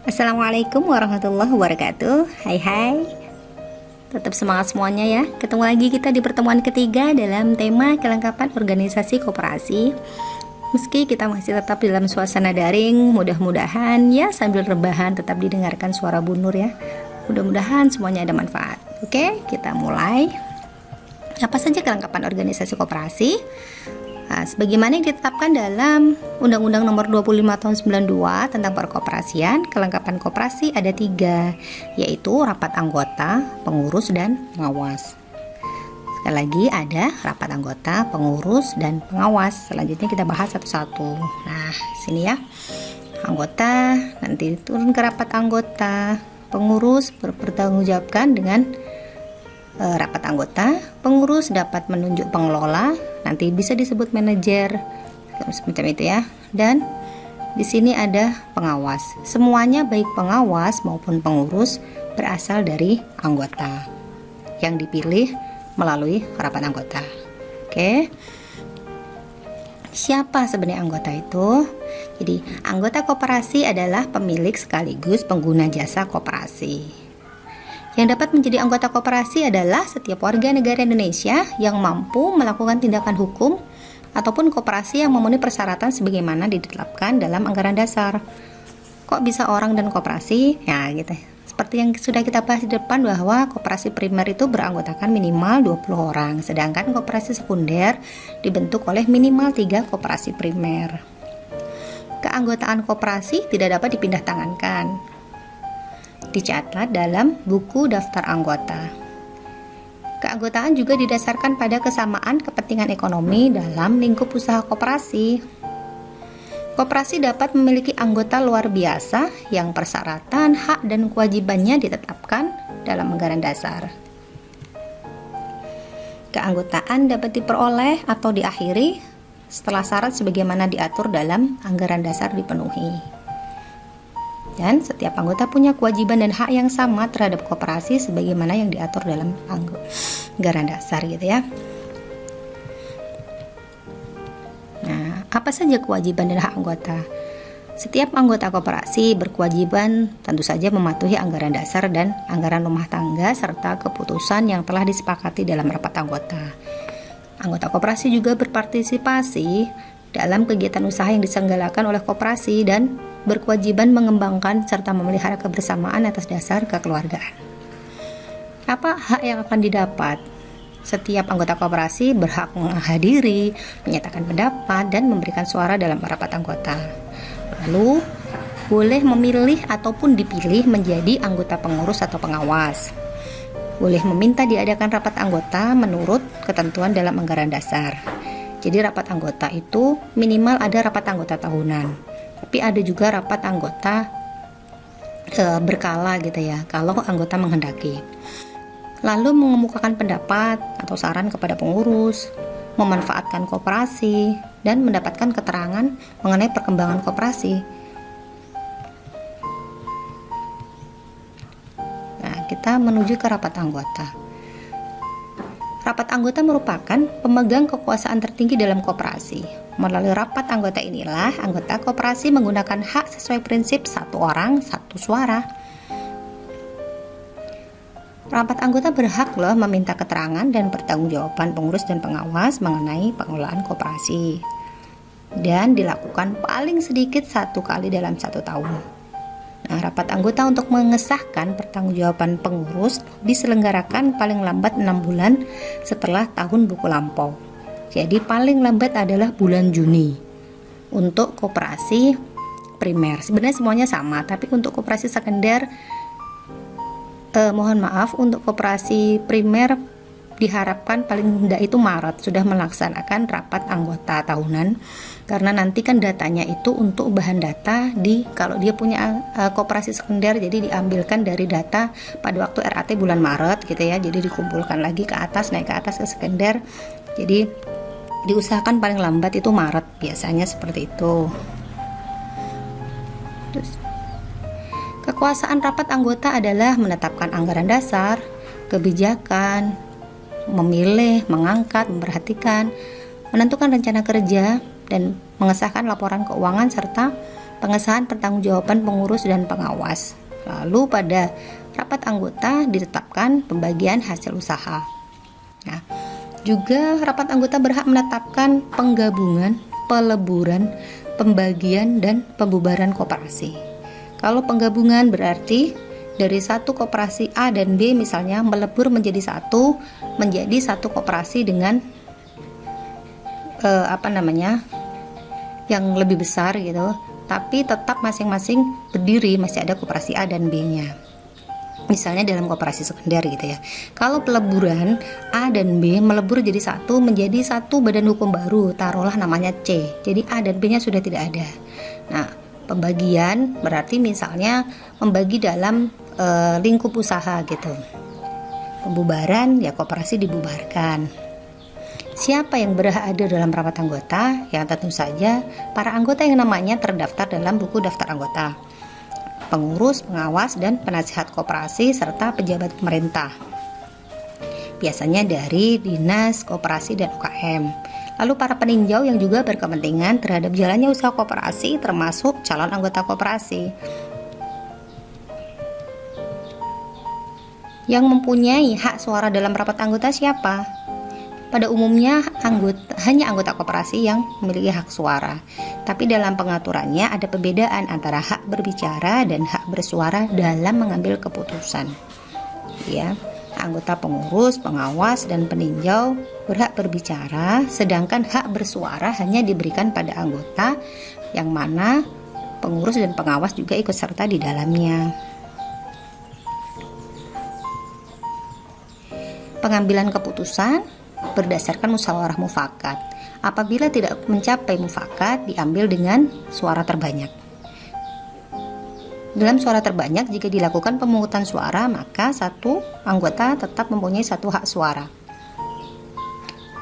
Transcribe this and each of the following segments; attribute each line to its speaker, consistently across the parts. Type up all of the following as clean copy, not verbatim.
Speaker 1: Assalamualaikum warahmatullahi wabarakatuh. Hai hai. Tetap semangat semuanya ya. Ketemu lagi kita di pertemuan ketiga dalam tema kelengkapan organisasi koperasi. Meski kita masih tetap dalam suasana daring, mudah-mudahan ya sambil rebahan tetap didengarkan suara Bu Nur ya. Mudah-mudahan semuanya ada manfaat. Oke, kita mulai. Apa saja kelengkapan organisasi koperasi? Nah, sebagaimana yang ditetapkan dalam Undang-Undang Nomor 25 Tahun 92 tentang perkoperasian, kelengkapan koperasi ada 3, yaitu rapat anggota, pengurus, dan pengawas. Sekali lagi ada rapat anggota, pengurus, dan pengawas. Selanjutnya kita bahas satu-satu. Nah, sini ya. Anggota, nanti turun ke rapat anggota, pengurus bertanggungjawabkan dengan rapat anggota, pengurus dapat menunjuk pengelola, nanti bisa disebut manajer, semacam itu ya. Dan di sini ada pengawas. Semuanya baik pengawas maupun pengurus berasal dari anggota yang dipilih melalui rapat anggota. Oke. Siapa sebenarnya anggota itu? Jadi, anggota koperasi adalah pemilik sekaligus pengguna jasa koperasi. Yang dapat menjadi anggota koperasi adalah setiap warga negara Indonesia yang mampu melakukan tindakan hukum ataupun koperasi yang memenuhi persyaratan sebagaimana ditetapkan dalam anggaran dasar. Kok bisa orang dan koperasi? Ya gitu. Seperti yang sudah kita bahas di depan bahwa koperasi primer itu beranggotakan minimal 20 orang, sedangkan koperasi sekunder dibentuk oleh minimal 3 koperasi primer. Keanggotaan koperasi tidak dapat dipindah tangankan. Dicatat dalam buku daftar anggota. Keanggotaan juga didasarkan pada kesamaan kepentingan ekonomi dalam lingkup usaha koperasi. Koperasi dapat memiliki anggota luar biasa yang persyaratan, hak, dan kewajibannya ditetapkan dalam anggaran dasar. Keanggotaan dapat diperoleh atau diakhiri setelah syarat sebagaimana diatur dalam anggaran dasar dipenuhi. Dan setiap anggota punya kewajiban dan hak yang sama terhadap koperasi sebagaimana yang diatur dalam anggaran dasar gitu ya. Nah, apa saja kewajiban dan hak anggota? Setiap anggota koperasi berkewajiban tentu saja mematuhi anggaran dasar dan anggaran rumah tangga serta keputusan yang telah disepakati dalam rapat anggota. Anggota koperasi juga berpartisipasi dalam kegiatan usaha yang diselenggarakan oleh koperasi dan berkewajiban mengembangkan serta memelihara kebersamaan atas dasar kekeluargaan. Apa hak yang akan didapat? Setiap anggota koperasi berhak menghadiri, menyatakan pendapat, dan memberikan suara dalam rapat anggota. Lalu, boleh memilih ataupun dipilih menjadi anggota pengurus atau pengawas. Boleh meminta diadakan rapat anggota menurut ketentuan dalam anggaran dasar. Jadi rapat anggota itu minimal ada rapat anggota tahunan, tapi ada juga rapat anggota berkala gitu ya, kalau anggota menghendaki. Lalu mengemukakan pendapat atau saran kepada pengurus, memanfaatkan koperasi, dan mendapatkan keterangan mengenai perkembangan koperasi. Nah, kita menuju ke rapat anggota. Rapat anggota merupakan pemegang kekuasaan tertinggi dalam koperasi. Melalui rapat anggota inilah anggota koperasi menggunakan hak sesuai prinsip satu orang, satu suara. Rapat anggota berhak meminta keterangan dan pertanggungjawaban pengurus dan pengawas mengenai pengelolaan koperasi. Dan dilakukan paling sedikit 1 kali dalam 1 tahun. Nah, rapat anggota untuk mengesahkan pertanggungjawaban pengurus diselenggarakan paling lambat 6 bulan setelah tahun buku lampau. Jadi paling lambat adalah bulan Juni untuk koperasi primer. Sebenarnya semuanya sama, tapi untuk koperasi sekunder mohon maaf, untuk koperasi primer diharapkan paling tidak itu Maret sudah melaksanakan rapat anggota tahunan, karena nanti kan datanya itu untuk bahan data kalau dia punya koperasi sekunder, jadi diambilkan dari data pada waktu RAT bulan Maret gitu ya, jadi dikumpulkan lagi ke atas, naik ke atas ke sekunder, jadi diusahakan paling lambat itu Maret, biasanya seperti itu. Terus, kekuasaan rapat anggota adalah menetapkan anggaran dasar, kebijakan, memilih, mengangkat, memperhatikan, menentukan rencana kerja, dan mengesahkan laporan keuangan serta pengesahan pertanggungjawaban pengurus dan pengawas. Lalu pada rapat anggota ditetapkan pembagian hasil usaha. Nah, juga rapat anggota berhak menetapkan penggabungan, peleburan, pembagian, dan pembubaran koperasi. Kalau penggabungan berarti dari satu koperasi A dan B misalnya melebur menjadi satu koperasi dengan yang lebih besar gitu, tapi tetap masing-masing berdiri, masih ada koperasi A dan B-nya. Misalnya dalam koperasi sekunder gitu ya. Kalau peleburan A dan B melebur menjadi satu badan hukum baru, taruhlah namanya C. Jadi A dan B-nya sudah tidak ada. Nah, pembagian berarti misalnya membagi dalam lingkup usaha gitu. Pembubaran ya koperasi dibubarkan. Siapa yang berhak hadir dalam rapat anggota? Yang tentu saja para anggota yang namanya terdaftar dalam buku daftar anggota, pengurus, pengawas, dan penasihat koperasi serta pejabat pemerintah. Biasanya dari dinas, koperasi, dan UKM. Lalu para peninjau yang juga berkepentingan terhadap jalannya usaha koperasi termasuk calon anggota koperasi. Yang mempunyai hak suara dalam rapat anggota siapa? Pada umumnya hanya anggota koperasi yang memiliki hak suara. Tapi dalam pengaturannya ada perbedaan antara hak berbicara dan hak bersuara dalam mengambil keputusan. Ya, anggota pengurus, pengawas, dan peninjau berhak berbicara, sedangkan hak bersuara hanya diberikan pada anggota yang mana pengurus dan pengawas juga ikut serta di dalamnya. Pengambilan keputusan berdasarkan musyawarah mufakat. Apabila tidak mencapai mufakat, diambil dengan suara terbanyak. Dalam suara terbanyak, jika dilakukan pemungutan suara, maka satu anggota tetap mempunyai satu hak suara.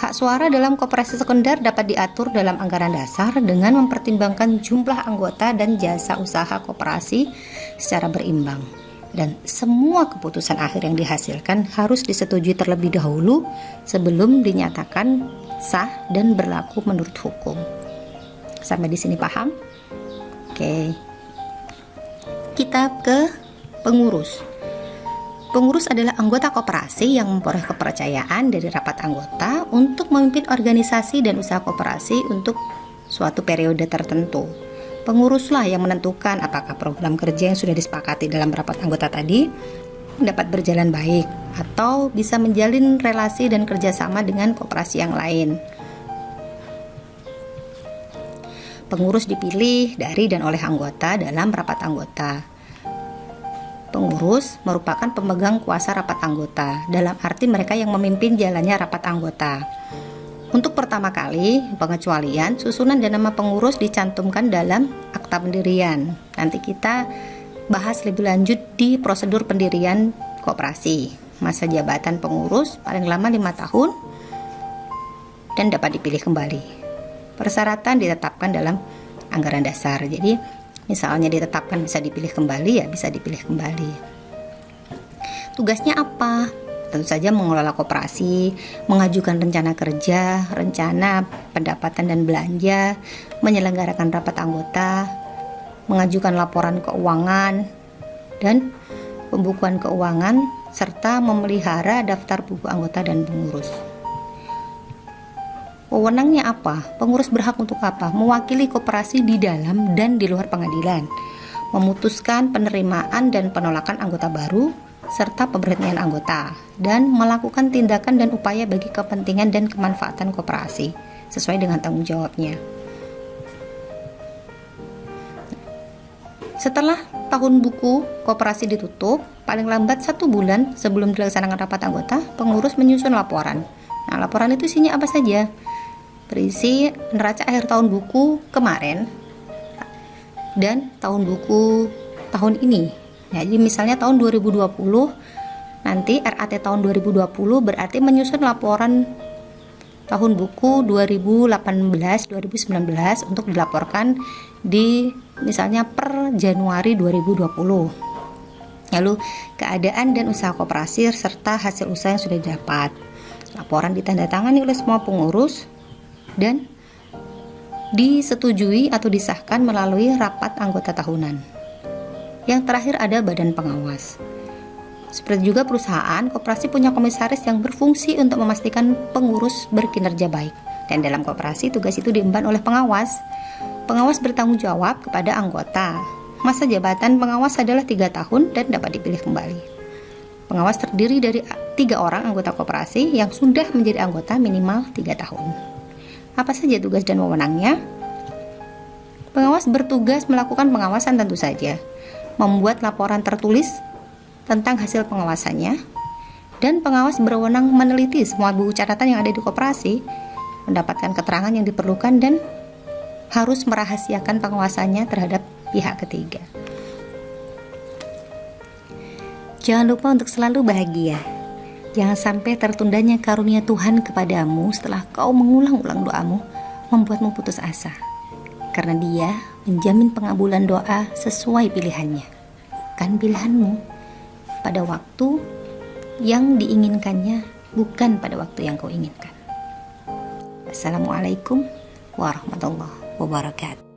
Speaker 1: Hak suara dalam koperasi sekunder dapat diatur dalam anggaran dasar dengan mempertimbangkan jumlah anggota dan jasa usaha koperasi secara berimbang. Dan semua keputusan akhir yang dihasilkan harus disetujui terlebih dahulu sebelum dinyatakan sah dan berlaku menurut hukum. Sampai di sini paham? Oke. Kita ke pengurus. Pengurus adalah anggota koperasi yang memperoleh kepercayaan dari rapat anggota untuk memimpin organisasi dan usaha koperasi untuk suatu periode tertentu. Penguruslah yang menentukan apakah program kerja yang sudah disepakati dalam rapat anggota tadi dapat berjalan baik atau bisa menjalin relasi dan kerjasama dengan koperasi yang lain. Pengurus dipilih dari dan oleh anggota dalam rapat anggota. Pengurus merupakan pemegang kuasa rapat anggota, dalam arti mereka yang memimpin jalannya rapat anggota. Untuk pertama kali, pengecualian, susunan dan nama pengurus dicantumkan dalam akta pendirian. Nanti kita bahas lebih lanjut di prosedur pendirian koperasi. Masa jabatan pengurus paling lama 5 tahun dan dapat dipilih kembali. Persyaratan ditetapkan dalam anggaran dasar. Jadi, misalnya ditetapkan bisa dipilih kembali, ya bisa dipilih kembali. Tugasnya apa? Tentu saja mengelola koperasi, mengajukan rencana kerja, rencana pendapatan dan belanja, menyelenggarakan rapat anggota, mengajukan laporan keuangan, dan pembukuan keuangan, serta memelihara daftar buku anggota dan pengurus. Wewenangnya apa? Pengurus berhak untuk apa? Mewakili koperasi di dalam dan di luar pengadilan, memutuskan penerimaan dan penolakan anggota baru, serta pemberhentian anggota, dan melakukan tindakan dan upaya bagi kepentingan dan kemanfaatan koperasi sesuai dengan tanggung jawabnya. Setelah tahun buku koperasi ditutup, paling lambat 1 bulan sebelum dilaksanakan rapat anggota, pengurus menyusun laporan. Nah, laporan itu isinya apa saja? Berisi neraca akhir tahun buku kemarin dan tahun buku tahun ini. Ya, jadi misalnya tahun 2020, nanti RAT tahun 2020 berarti menyusun laporan tahun buku 2018-2019 untuk dilaporkan di misalnya per Januari 2020. Lalu keadaan dan usaha koperasi serta hasil usaha yang sudah didapat. Laporan ditandatangani oleh semua pengurus dan disetujui atau disahkan melalui rapat anggota tahunan. Yang terakhir ada badan pengawas. Seperti juga perusahaan, koperasi punya komisaris yang berfungsi untuk memastikan pengurus berkinerja baik. Dan dalam koperasi, tugas itu diemban oleh pengawas. Pengawas bertanggung jawab kepada anggota. Masa jabatan pengawas adalah 3 tahun dan dapat dipilih kembali. Pengawas terdiri dari 3 orang anggota koperasi yang sudah menjadi anggota minimal 3 tahun. Apa saja tugas dan wewenangnya? Pengawas bertugas melakukan pengawasan tentu saja, membuat laporan tertulis tentang hasil pengawasannya, dan pengawas berwenang meneliti semua buku catatan yang ada di koperasi, mendapatkan keterangan yang diperlukan, dan harus merahasiakan pengawasannya terhadap pihak ketiga. Jangan lupa untuk selalu bahagia. Jangan sampai tertundanya karunia Tuhan kepadamu setelah kau mengulang-ulang doamu membuatmu putus asa, karena Dia menjamin pengabulan doa sesuai pilihannya, bukan pilihanmu, pada waktu yang diinginkannya, bukan pada waktu yang kau inginkan. Assalamualaikum warahmatullahi wabarakatuh.